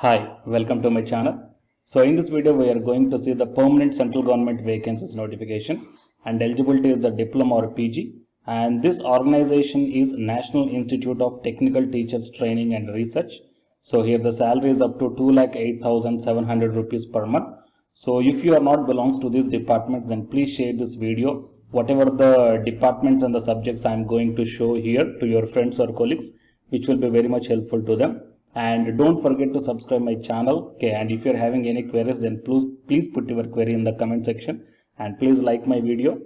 Hi, welcome to my channel. So in this video we are going to see the permanent central government vacancies notification, and eligibility is the diploma or PG, and this organization is National Institute of Technical Teachers Training and Research. So here the salary is up to 2,08,700 rupees per month. So if you are not belongs to these departments, then please share this video, whatever the departments and the subjects I am going to show here, to your friends or colleagues, which will be very much helpful to them. And don't forget to subscribe my channel. Okay, and if you're having any queries, then please put your query in the comment section, and please like my video.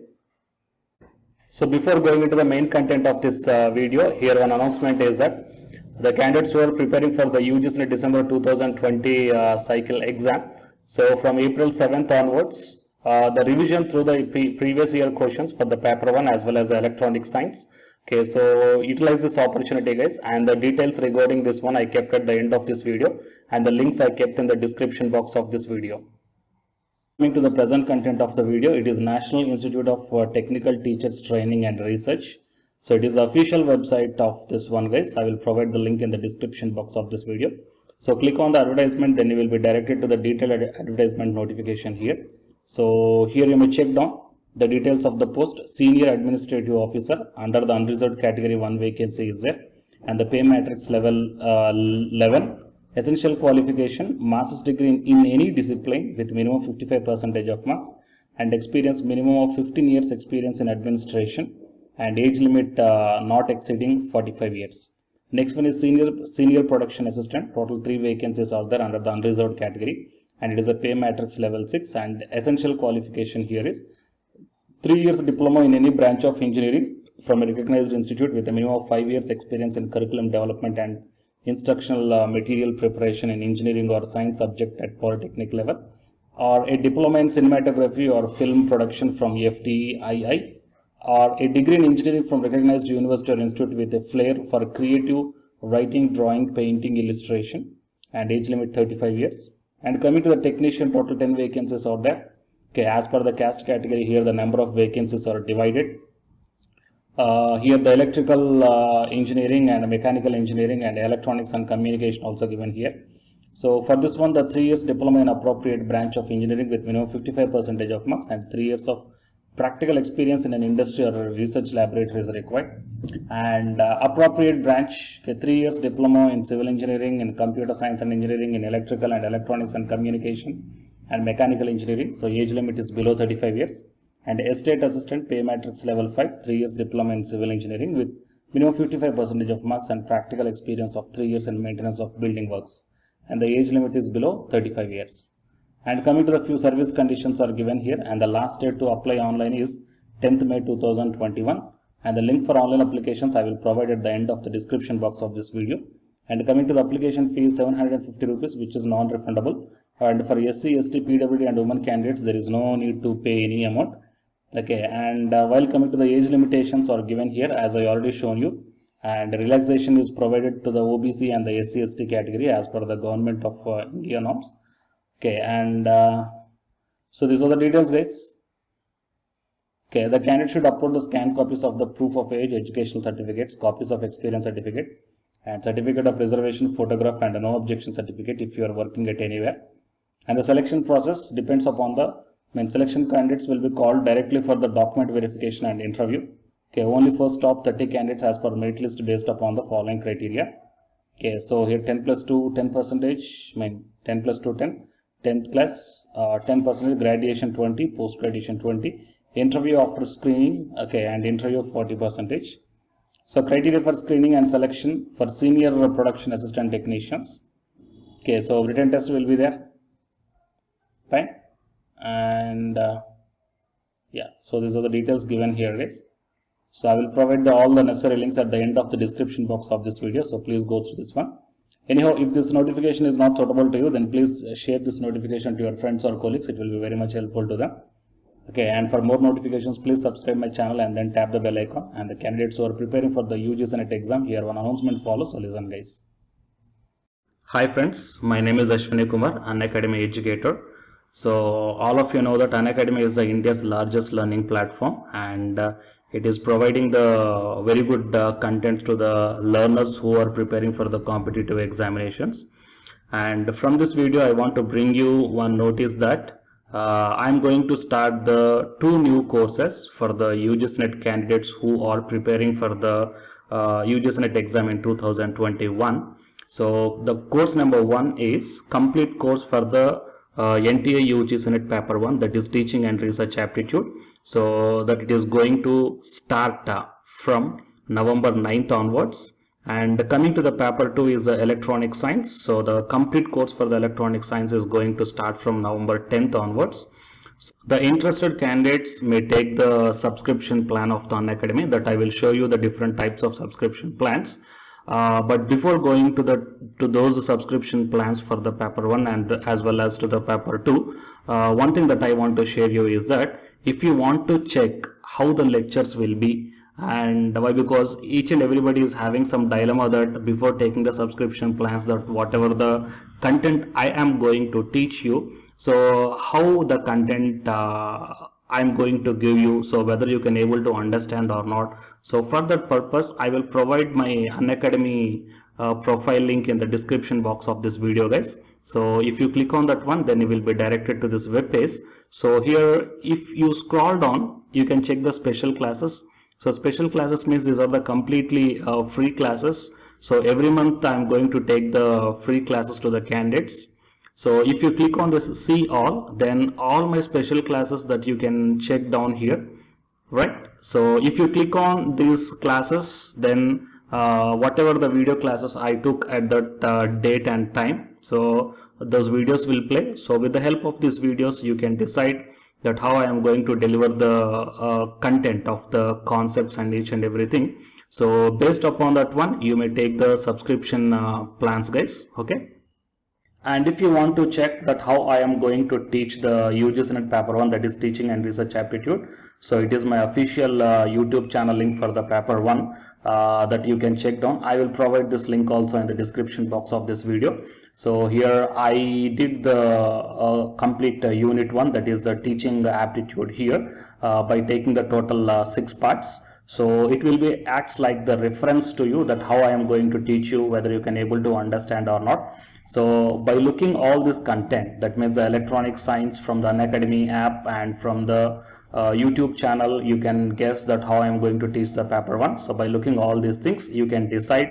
So before going into the main content of this video, here one announcement is that the candidates who are preparing for the UGC December 2020 cycle exam, so from April 7th onwards, the revision through the previous year questions for the paper 1 as well as the electronic science. Okay, so utilize this opportunity, guys, and the details regarding this one I kept at the end of this video, and the links I kept in the description box of this video. Coming to the present content of the video, it is National Institute of Technical Teachers Training and Research. So it is the official website of this one, guys. I will provide the link in the description box of this video. So click on the advertisement, then you will be directed to the detailed advertisement notification here. So here you may check down the details of the post. Senior Administrative Officer under the unreserved category 1 vacancy is there, and the pay matrix level 11. Essential qualification: master's degree in any discipline with minimum 55% of marks, and experience minimum of 15 years experience in administration, and age limit not exceeding 45 years. Next one is senior production assistant. Total 3 vacancies are there under the unreserved category, and it is a pay matrix level 6, and essential qualification here is 3 years diploma in any branch of engineering from a recognized institute with a minimum of 5 years experience in curriculum development and instructional material preparation in engineering or science subject at polytechnic level, or a diploma in cinematography or film production from FTII, or a degree in engineering from recognized university or institute with a flair for creative writing, drawing, painting, illustration, and age limit 35 years. And coming to the technician, total 10 vacancies are there. Okay, as per the caste category, here the number of vacancies are divided. Here the electrical engineering and mechanical engineering and electronics and communication also given here. So for this one, the 3 years diploma in appropriate branch of engineering with minimum 55% of marks, and 3 years of practical experience in an industry or research laboratory is required. And appropriate branch, okay, 3 years diploma in civil engineering, in computer science and engineering, in electrical and electronics and communication, and mechanical engineering. So age limit is below 35 years. And estate assistant, pay matrix level 5, 3 years diploma in civil engineering with minimum 55% of marks and practical experience of 3 years in maintenance of building works, and the age limit is below 35 years. And coming to the few service conditions are given here, and the last date to apply online is 10th May 2021, and the link for online applications I will provide at the end of the description box of this video. And coming to the application fee is 750 rupees, which is non-refundable, and for SC, ST, PWD and women candidates there is no need to pay any amount. Okay, and while coming to the age limitations are given here, as I already shown you, and relaxation is provided to the OBC and the SC, ST category as per the government of India norms. Okay, and so these are the details, guys. Okay, the candidate should upload the scanned copies of the proof of age, educational certificates, copies of experience certificate, and certificate of reservation, photograph, and a no objection certificate if you are working at anywhere. And the selection process depends upon the selection. Candidates will be called directly for the document verification and interview. Okay, only first top 30 candidates as per merit list based upon the following criteria. Okay, so here 10 plus 2, 10%, 10 plus 2, 10, 10th class, 10%, graduation 20, post graduation 20, interview after screening, okay, and interview 40%. So criteria for screening and selection for senior production assistant technicians. Okay, so written test will be there. Fine. And yeah, so these are the details given here, guys. So I will provide all the necessary links at the end of the description box of this video, so please go through this one. Anyhow, if this notification is not suitable to you, then please share this notification to your friends or colleagues. It will be very much helpful to them. Okay, and for more notifications, please subscribe my channel and then tap the bell icon. And the candidates who are preparing for the UGC NET exam, here one announcement follows, so listen, guys. Hi friends, my name is Ashwini Kumar, Unacademy educator. So all of you know that Unacademy is India's largest learning platform, and it is providing the very good content to the learners who are preparing for the competitive examinations. And from this video I want to bring you one notice that I'm going to start the 2 new courses for the UGC NET candidates who are preparing for the UGC NET exam in 2021. So the course number 1 is complete course for the NTA UGC NET paper 1, that is teaching and research aptitude. So that it is going to start from November 9th onwards. And coming to the paper 2 is the electronic science. So the complete course for the electronic science is going to start from November 10th onwards. So the interested candidates may take the subscription plan of the Unacademy, that I will show you the different types of subscription plans. But before going to those subscription plans for the paper 1 and as well as to the paper 2, one thing that I want to share you is that if you want to check how the lectures will be, and why, because each and everybody is having some dilemma that before taking the subscription plans, that whatever the content I am going to teach you, so how the content I'm going to give you, so whether you can able to understand or not. So for that purpose I will provide my Unacademy profile link in the description box of this video, guys. So if you click on that one, then you will be directed to this web page. So here if you scroll down, you can check the special classes. So special classes means these are the completely free classes. So every month I'm going to take the free classes to the candidates. So if you click on this see all, then all my special classes that you can check down here, right? So if you click on these classes, then whatever the video classes I took at that date and time, so those videos will play. So with the help of these videos you can decide that how I am going to deliver the content of the concepts and each and everything. So based upon that one, you may take the subscription plans, guys. Okay. And if you want to check that how I am going to teach the UGC NET paper 1, that is teaching and research aptitude, so it is my official YouTube channel link for the paper 1 that you can check down. I will provide this link also in the description box of this video. So here I did the complete unit 1, that is the teaching aptitude here by taking the total 6 parts. So it will be acts like the reference to you that how I am going to teach you, whether you can able to understand or not. So by looking all this content, that means the electronic science from the Unacademy app and from the YouTube channel, you can guess that how I am going to teach the paper 1. So by looking all these things, you can decide